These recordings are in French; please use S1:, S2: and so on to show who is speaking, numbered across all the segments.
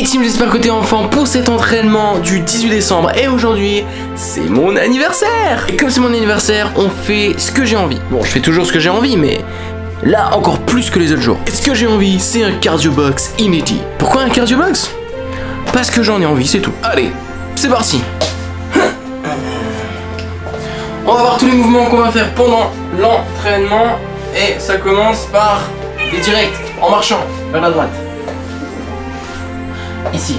S1: team, j'espère que t'es en forme pour cet entraînement du 18 décembre. Et aujourd'hui, c'est mon anniversaire. Et comme c'est mon anniversaire, on fait ce que j'ai envie. Bon, je fais toujours ce que j'ai envie, mais là, encore plus que les autres jours. Et ce que j'ai envie, c'est un cardio box inédit. Pourquoi un cardio box? Parce que j'en ai envie, c'est tout. Allez, c'est parti. On va voir tous les mouvements qu'on va faire pendant l'entraînement. Et ça commence par des directs en marchant vers la droite. Ici,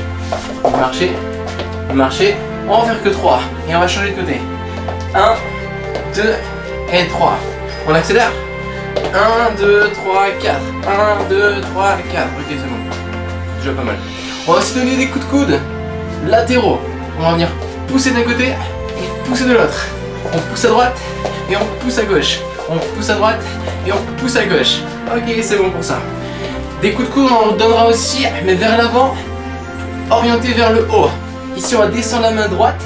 S1: marcher, on va en faire que 3 et on va changer de côté. 1, 2 et 3. On accélère. 1, 2, 3, 4. 1, 2, 3, 4. Ok, c'est bon. Déjà pas mal. On va aussi donner des coups de coude latéraux. On va venir pousser d'un côté et pousser de l'autre. On pousse à droite et on pousse à gauche. On pousse à droite et on pousse à gauche. Ok, c'est bon pour ça. Des coups de coude, on en donnera aussi, mais vers l'avant, orienté vers le haut. Ici, on va descendre la main droite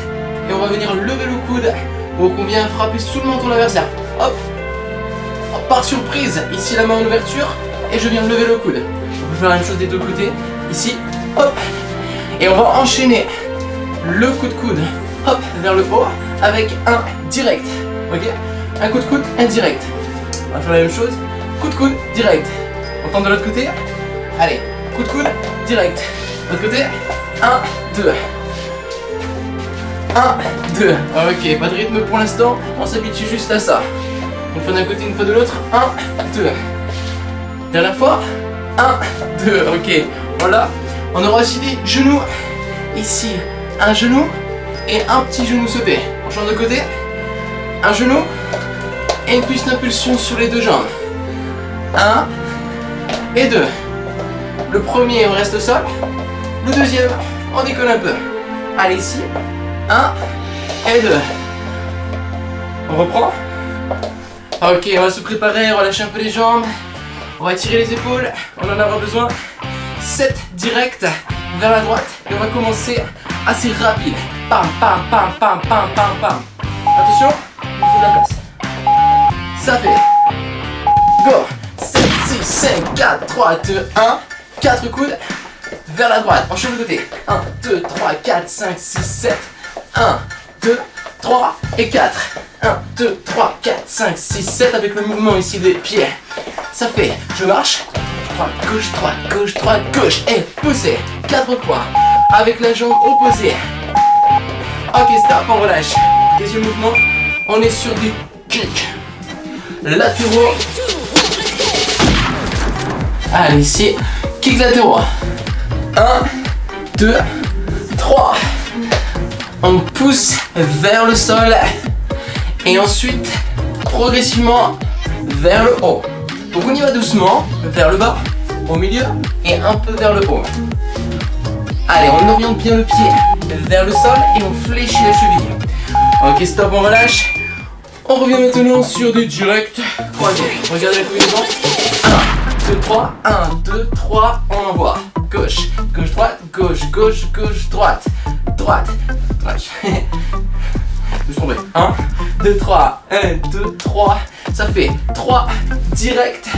S1: et on va venir lever le coude pour qu'on vienne frapper sous le menton de l'adversaire. Hop, par surprise, ici la main en ouverture et je viens lever le coude. On peut faire la même chose des deux côtés. Ici, hop, et on va enchaîner le coup de coude, hop, vers le haut avec un direct. Ok, un coup de coude, un direct. On va faire la même chose. Coup de coude, direct. On tente de l'autre côté. Allez, coup de coude, direct. De l'autre côté. 1, 2. 1, 2. Ok, pas de rythme pour l'instant. On s'habitue juste à ça. Une fois d'un côté, une fois de l'autre. 1, 2. Dernière fois. 1, 2. Ok, voilà. On aura aussi des genoux. Ici, un genou et un petit genou sauté. On change de côté. Un genou et une petite impulsion sur les deux jambes. 1 et 2. Le premier, on reste au sol. Le deuxième, on décolle un peu. Allez, ici. 1 et 2. On reprend. Ok, on va se préparer, relâcher un peu les jambes. On va étirer les épaules. On en aura besoin. 7 directs vers la droite. Et on va commencer assez rapide. Pam, pam, pam, pam, pam, pam, pam. Attention, il faut de la place. Ça fait. Go. 7, 6, 5, 4, 3, 2, 1. 4 coudes vers la droite. On change de côté. 1, 2, 3, 4, 5, 6, 7. 1, 2, 3 et 4. 1, 2, 3, 4, 5, 6, 7 avec le mouvement ici des pieds. Ça fait, je marche. Droite, gauche et pousser. 4 fois avec la jambe opposée. Ok, stop, on relâche. Deuxième mouvement, on est sur des kicks latéraux. Allez, ici, kick latéraux. 1, 2, 3. On pousse vers le sol. Et ensuite, progressivement, vers le haut. Donc on y va doucement, vers le bas, au milieu et un peu vers le haut. Allez, on oriente bien le pied vers le sol et on fléchit la cheville. Ok, stop, on relâche. On revient maintenant sur des directs croisés. Regardez la combinaison. 1, 2, 3, 1, 2, 3, on envoie. Gauche, gauche, droite, gauche, gauche, gauche, droite. Droite, droite. Je suis tombé. 1, 2, 3, 1, 2, 3. Ça fait 3 directs.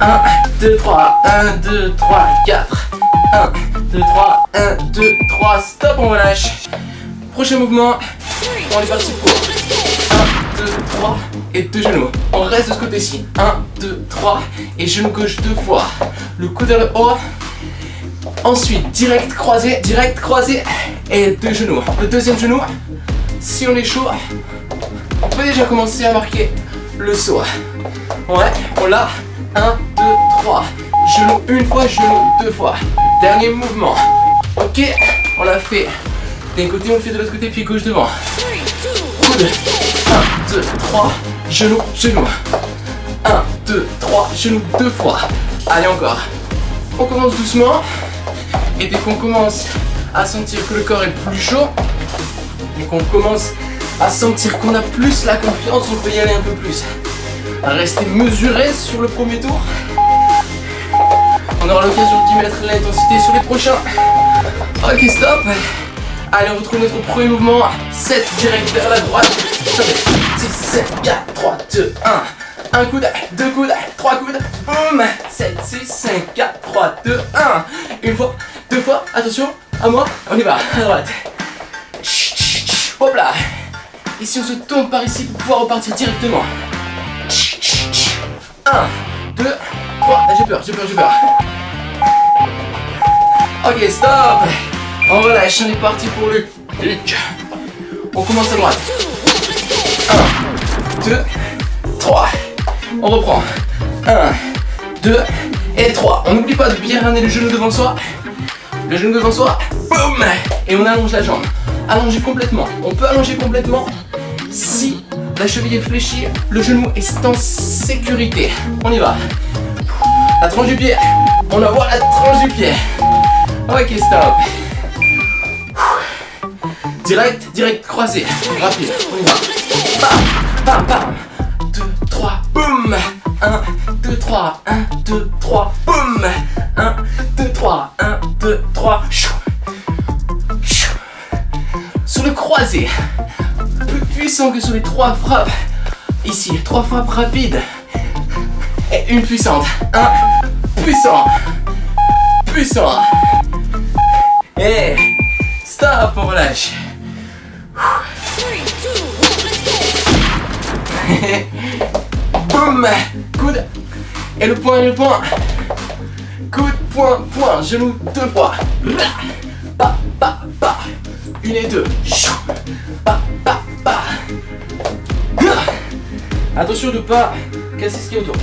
S1: 1, 2, 3, 1, 2, 3, 4. 1, 2, 3, 1, 2, 3. Stop, on relâche. Prochain mouvement. On est parti pour 1, 2, 3 et 2 genoux. On reste de ce côté-ci. 1, 2, 3 et genou gauche 2 fois. Le coude vers le haut. Ensuite, direct croisé et 2 genoux. Le deuxième genou, si on est chaud, on peut déjà commencer à marquer le saut. Ouais, on l'a. 1, 2, 3. Genou une fois, genou 2 fois. Dernier mouvement. Ok, on l'a fait d'un côté, on le fait de l'autre côté, pied gauche devant. Coude. 1, 2, 3. Genou, genou. 1, 2, 3. Genou 2 fois. Allez, encore. On commence doucement. Et dès qu'on commence à sentir que le corps est plus chaud, et qu'on commence à sentir qu'on a plus la confiance, on peut y aller un peu plus. Restez mesuré sur le premier tour. On aura l'occasion d'y mettre l'intensité sur les prochains. Ok, stop. Allez, on retrouve notre premier mouvement. 7 direct vers la droite. Ça fait 6, 7, 4, 3, 2, 1. Un coude, 2 coudes, 3 coudes. Boum. 7, 6, 5, 4, 3, 2, 1. Une fois, 2 fois. Attention, à moi. On y va. À droite. Hop là. Ici, on se tourne par ici pour pouvoir repartir directement. 1, 2, 3. J'ai peur. Ok, stop. On relâche, on est parti pour le kick. On commence à droite. 1, 2, 3. On reprend. 1, 2 et 3. On n'oublie pas de bien ramener le genou devant soi. Le genou devant soi. Boum. Et on allonge la jambe. Allonger complètement. On peut allonger complètement si la cheville est fléchie, le genou est en sécurité. On y va. La tranche du pied. On envoie la tranche du pied. Ok, stop. Direct, croisé. Rapide, on y va. Bam, bam, bam. 2, 3, boum. 1, 2, 3, 1, 2, 3, boum. 1, 2, 3, 1, 2, 3. Sur le croisé. Plus puissant que sur les 3 frappes. Ici, 3 frappes rapides. Et une puissante. 1, puissant. Puissant. Et stop, on relâche. Boum. Coude. Et le point, Coude, point. Genou 2 fois. Pa. 1 et 2. Pa. Attention de ne pas casser ce qu'il y a autour.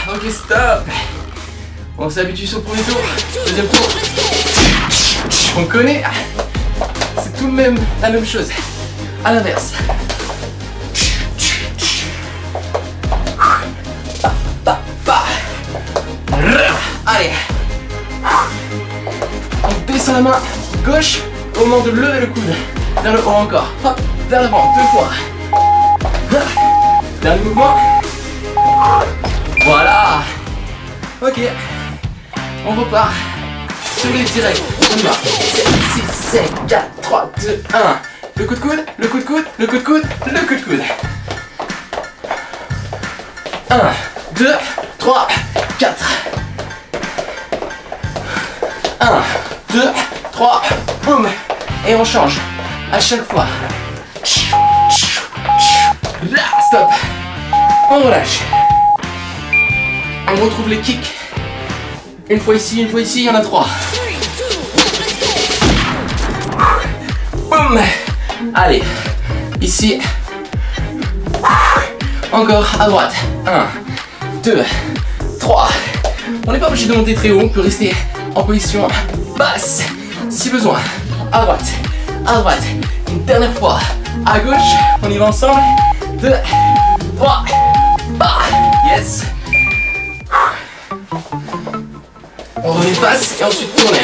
S1: Ok, stop. On s'habitue sur le premier tour. Deuxième tour. On connaît. C'est tout de même la même chose. À l'inverse. Allez. On descend la main gauche au moment de lever le coude. Vers le haut encore. Hop, vers l'avant, 2 fois. Dernier mouvement. Voilà. Ok. On repart. Sur les directs. On y va. 7, 6, 5, 4, 3, 2, 1. Le coup de coude, le coup de coude, le coup de coude, le coup de coude. 1, 2, 3, 4. 1, 2, 3, boum. Et on change à chaque fois. Là, stop. On relâche. On retrouve les kicks. Une fois ici, il y en a 3. Boum. Allez, ici. Encore à droite. 1, 2, 3. On n'est pas obligé de monter très haut, on peut rester en position basse si besoin. À droite. Une dernière fois. À gauche, on y va ensemble. 2, 3, bah. Yes. On remet face et ensuite tourner.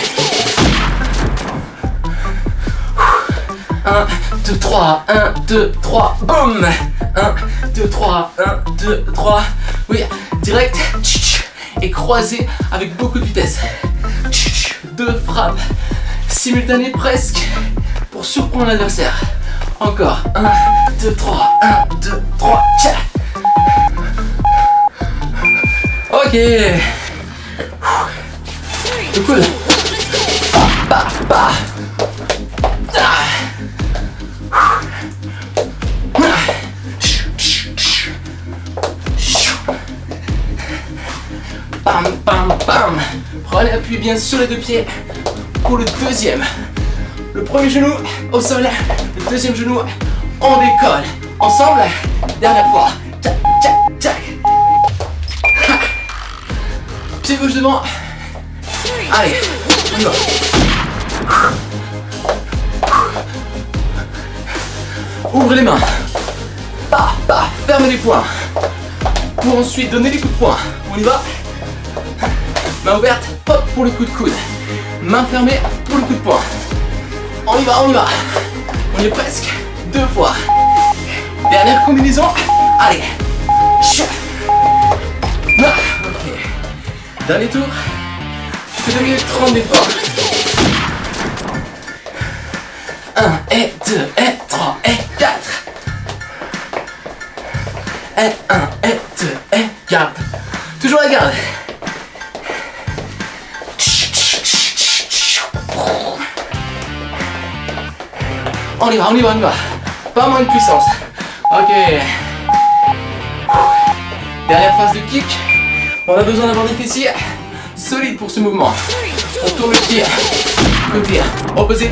S1: 1, 2, 3, 1, 2, 3, boum. 1, 2, 3, 1, 2, 3. Oui, direct. Et croisé avec beaucoup de vitesse. 2 frappes simultanées presque pour surprendre l'adversaire. Encore. 1, 2, 3, 1, 2, 3, tcha. Ok. Le coude. Bah. Bam. Prenez appui bien sur les 2 pieds pour le deuxième. Le premier genou au sol, le deuxième genou, on décolle. Ensemble, dernière fois. Tchac. Pied gauche devant. Allez, on y va. Ouvrez les mains. Fermez les poings. Pour ensuite donner les coups de poing. On y va. Main ouverte, hop pour le coup de coude. Main fermée pour le coup de poing. On y va. On y est presque 2 fois. Dernière combinaison. Allez. Ok. Dernier tour. C'est 2 minutes 30 d'effort. 1 et 2 et 3 et 4. Et 1 et 2 et garde. Toujours la garde. On y va, on y va, on y va. Pas moins de puissance. Ok. Dernière phase de kick. On a besoin d'avoir des fessiers solides pour ce mouvement. On tourne le pied côté opposé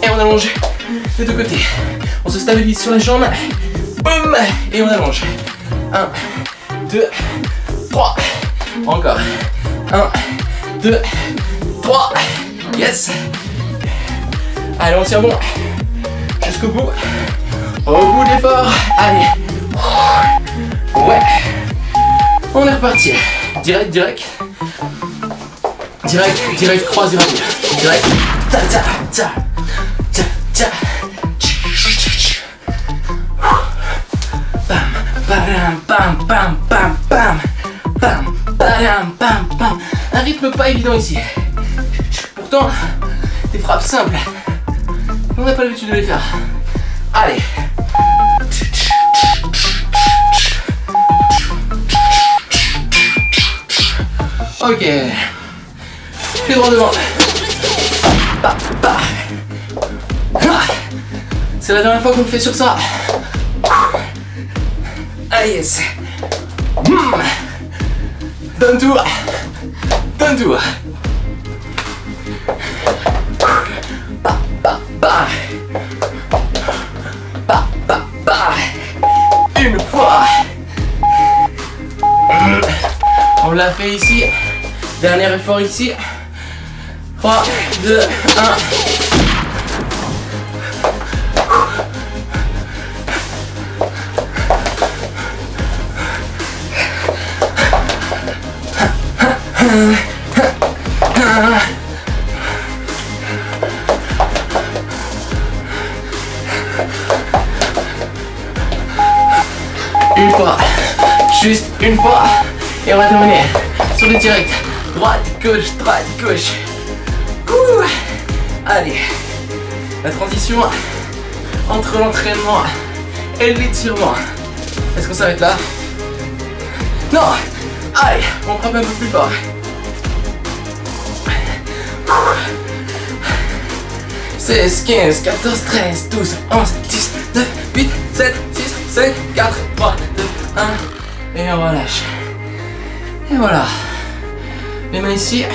S1: et on allonge les deux côtés. On se stabilise sur les jambes. Boum. Et on allonge. 1, 2, 3. Encore. 1, 2, 3. Yes. Allez, on tient bon. Jusqu'au bout. Au bout de l'effort. Allez. Ouais. On est reparti. Direct, direct. Direct, direct, croisé rapide. Direct. Ta ta ta. Ta ta. Bam, bam, bam, bam, bam, bam. Bam, bam, bam, bam. Un rythme pas évident ici. Pourtant, des frappes simples. On n'a pas l'habitude de les faire. Allez. Ok. Pied droit devant. Bah, bah. C'est la dernière fois qu'on le fait sur ça. Ah yes. Donne tout. Donne tout. Bah, bah, bah. Bah, bah, bah. Une fois. On l'a fait ici. Dernier effort ici. 3, 2, 1. Une fois. Juste une fois. Et on va terminer sur le direct. Droite, gauche, droite, gauche. Ouh. Allez. La transition entre l'entraînement et l'étirement. Est-ce qu'on s'arrête là? Non. Allez, on frappe un peu plus fort. 16, 15, 14, 13, 12, 11, 10, 9, 8, 7, 6, 5, 4, 3, 2, 1. Et on relâche. Et voilà. Les mains ici,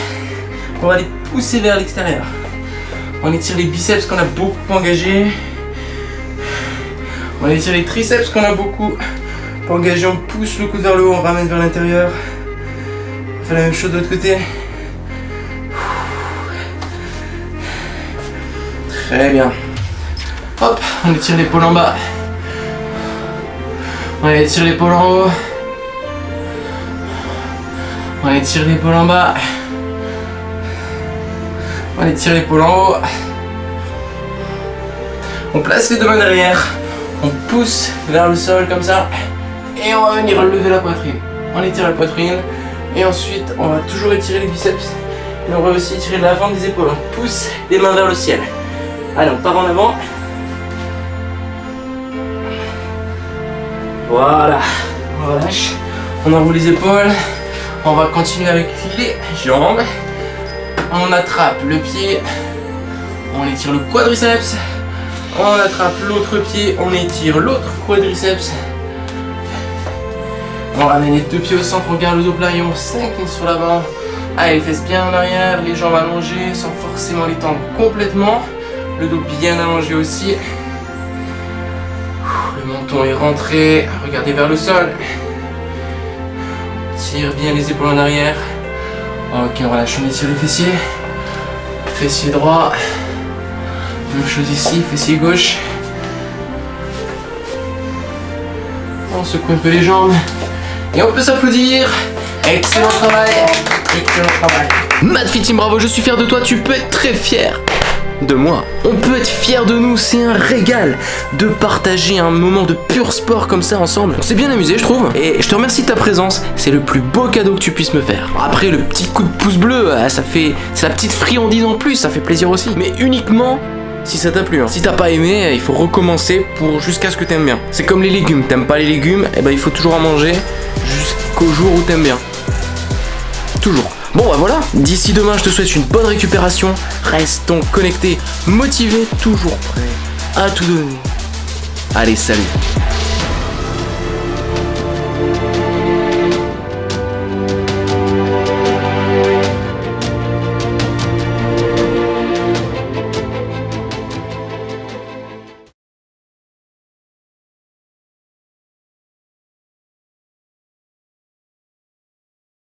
S1: on va les pousser vers l'extérieur. On étire les biceps qu'on a beaucoup engagés. On étire les triceps qu'on a beaucoup engagés. On pousse le coude vers le haut, on ramène vers l'intérieur. On fait la même chose de l'autre côté. Très bien. Hop, on étire l'épaule en bas. On étire l'épaule en haut. On étire l'épaule en bas. On étire l'épaule en haut. On place les deux mains derrière. On pousse vers le sol comme ça. Et on va venir lever la poitrine. On étire la poitrine. Et ensuite, on va toujours étirer les biceps. Et on va aussi étirer l'avant des épaules. On pousse les mains vers le ciel. Allez, on part en avant. Voilà. On relâche. On enroule les épaules. On va continuer avec les jambes. On attrape le pied. On étire le quadriceps. On attrape l'autre pied. On étire l'autre quadriceps. On ramène les deux pieds au centre. On garde le dos plat et on s'incline sur l'avant. Allez, les fesses bien en arrière. Les jambes allongées sans forcément les tendre complètement. Le dos bien allongé aussi. Le menton est rentré. Regardez vers le sol. Tire bien les épaules en arrière. Ok, on relâche, on étire les fessiers. Fessier droit. Même chose ici, fessier gauche. On secoue un peu les jambes. Et on peut s'applaudir. Excellent travail. Excellent travail. Madfit Team, bravo, je suis fier de toi. Tu peux être très fier de moi. On peut être fier de nous, c'est un régal de partager un moment de pur sport comme ça ensemble. On s'est bien amusé, je trouve, et je te remercie de ta présence. C'est le plus beau cadeau que tu puisses me faire. Après, le petit coup de pouce bleu, ça fait, c'est la petite friandise en plus, ça fait plaisir aussi, mais uniquement si ça t'a plu. Si t'as pas aimé, il faut recommencer pour jusqu'à ce que t'aimes bien. C'est comme les légumes, t'aimes pas les légumes, et ben il faut toujours en manger jusqu'au jour où t'aimes bien. Toujours. Bon bah voilà, d'ici demain je te souhaite une bonne récupération. Restons connectés, motivés, toujours prêts à tout donner. Allez, salut.